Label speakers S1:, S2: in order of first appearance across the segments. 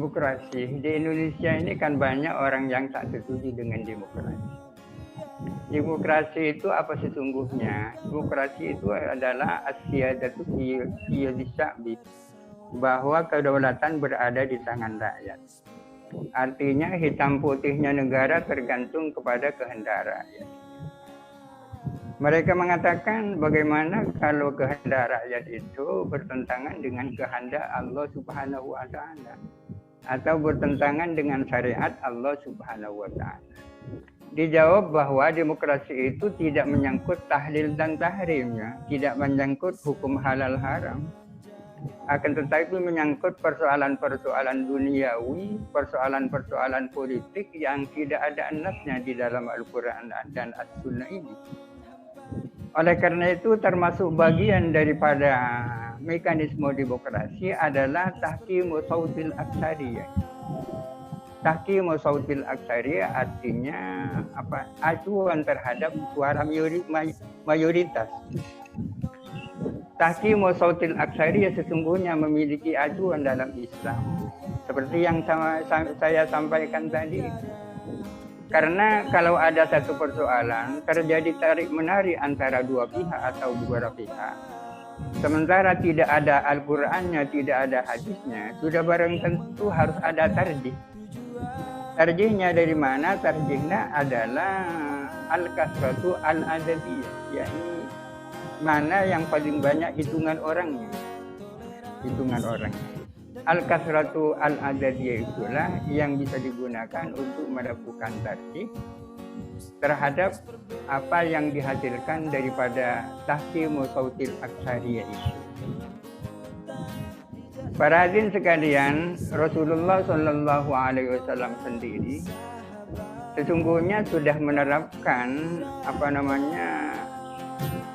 S1: Demokrasi di Indonesia ini kan banyak orang yang tak setuju dengan demokrasi. Demokrasi itu apa sesungguhnya? Demokrasi itu adalah asyadatu fiyadis sya'bi, bahwa kedaulatan berada di tangan rakyat. Artinya hitam putihnya negara tergantung kepada kehendak rakyat. Mereka mengatakan bagaimana kalau kehendak rakyat itu bertentangan dengan kehendak Allah Subhanahu wa taala atau bertentangan dengan syariat Allah Subhanahu wa taala. Dijawab bahwa demokrasi itu tidak menyangkut tahlil dan tahrimnya, tidak menyangkut hukum halal haram. Akan tetapi menyangkut persoalan-persoalan duniawi, persoalan-persoalan politik yang tidak ada nasnya di dalam Al-Quran dan As-Sunnah ini. Oleh karena itu termasuk bagian daripada mekanisme demokrasi adalah tahkimu sautil aksariyah. Tahkimu sautil aksariyah artinya apa? Acuan terhadap suara mayoritas. Tahkimu sautil aksariyah sesungguhnya memiliki acuan dalam Islam. Seperti yang saya sampaikan tadi. Karena kalau ada satu persoalan terjadi tarik-menarik antara dua pihak atau beberapa pihak, sementara tidak ada Al-Qur'annya, tidak ada hadisnya, sudah barang tentu harus ada tarjih. Tarjihnya dari mana? Tarjihnya adalah al-kasratu al-adadiyah, yakni mana yang paling banyak hitungan orangnya. Al-kasratu al-adadiyah itulah yang bisa digunakan untuk melakukan tarjih terhadap apa yang dihasilkan daripada tahkimu sautil aksariyah itu. Para hadirin sekalian, Rasulullah Shallallahu Alaihi Wasallam sendiri sesungguhnya sudah menerapkan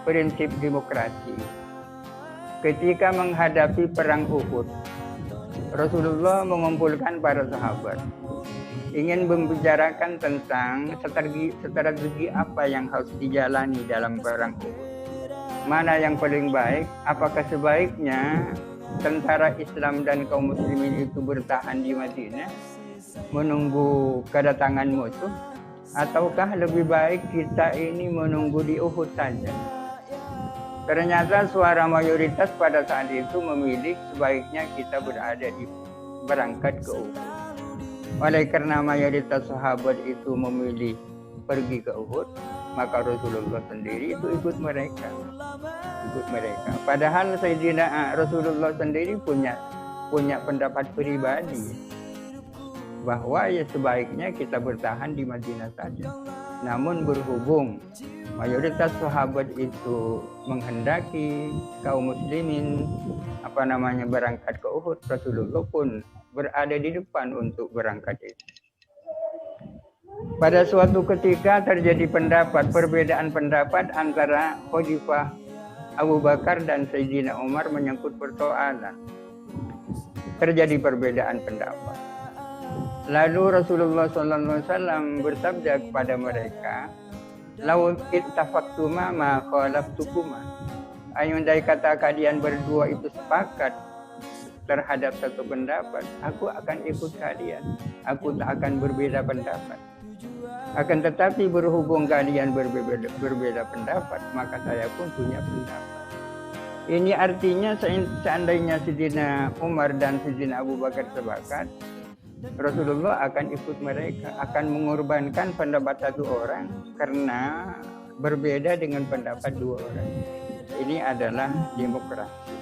S1: prinsip demokrasi ketika menghadapi perang Uhud. Rasulullah mengumpulkan para sahabat, ingin membicarakan tentang strategi apa yang harus dijalani dalam perang Uhud. Mana yang paling baik? Apakah sebaiknya tentara Islam dan kaum muslimin itu bertahan di Madinah menunggu kedatangan musuh, ataukah lebih baik kita ini menunggu di Uhud saja? Ternyata suara mayoritas pada saat itu memilih sebaiknya kita berangkat ke Uhud. Oleh karena mayoritas sahabat itu memilih pergi ke Uhud, maka Rasulullah sendiri itu ikut mereka. Padahal Sayyidina Rasulullah sendiri punya pendapat pribadi bahwa ya sebaiknya kita bertahan di Madinah saja. Namun berhubung mayoritas sahabat itu menghendaki kaum muslimin berangkat ke Uhud, Rasulullah pun berada di depan untuk berangkat itu. Pada suatu ketika terjadi perbedaan pendapat antara Khalifah Abu Bakar dan Sayyidina Umar menyangkut persoalan. Terjadi perbedaan pendapat. Lalu Rasulullah SAW bersabda kepada mereka, "Lau ittafaktuma ma khalaftukuma." Andai kata kalian berdua itu sepakat terhadap satu pendapat, aku akan ikut kalian. Aku tak akan berbeda pendapat. Akan tetapi berhubung kalian berbeda pendapat, maka saya pun punya pendapat. Ini artinya seandainya Sayyidina Umar dan Sayyidina Abu Bakar sepakat, Rasulullah akan ikut mereka, akan mengorbankan pendapat satu orang karena berbeda dengan pendapat dua orang. Ini adalah demokrasi.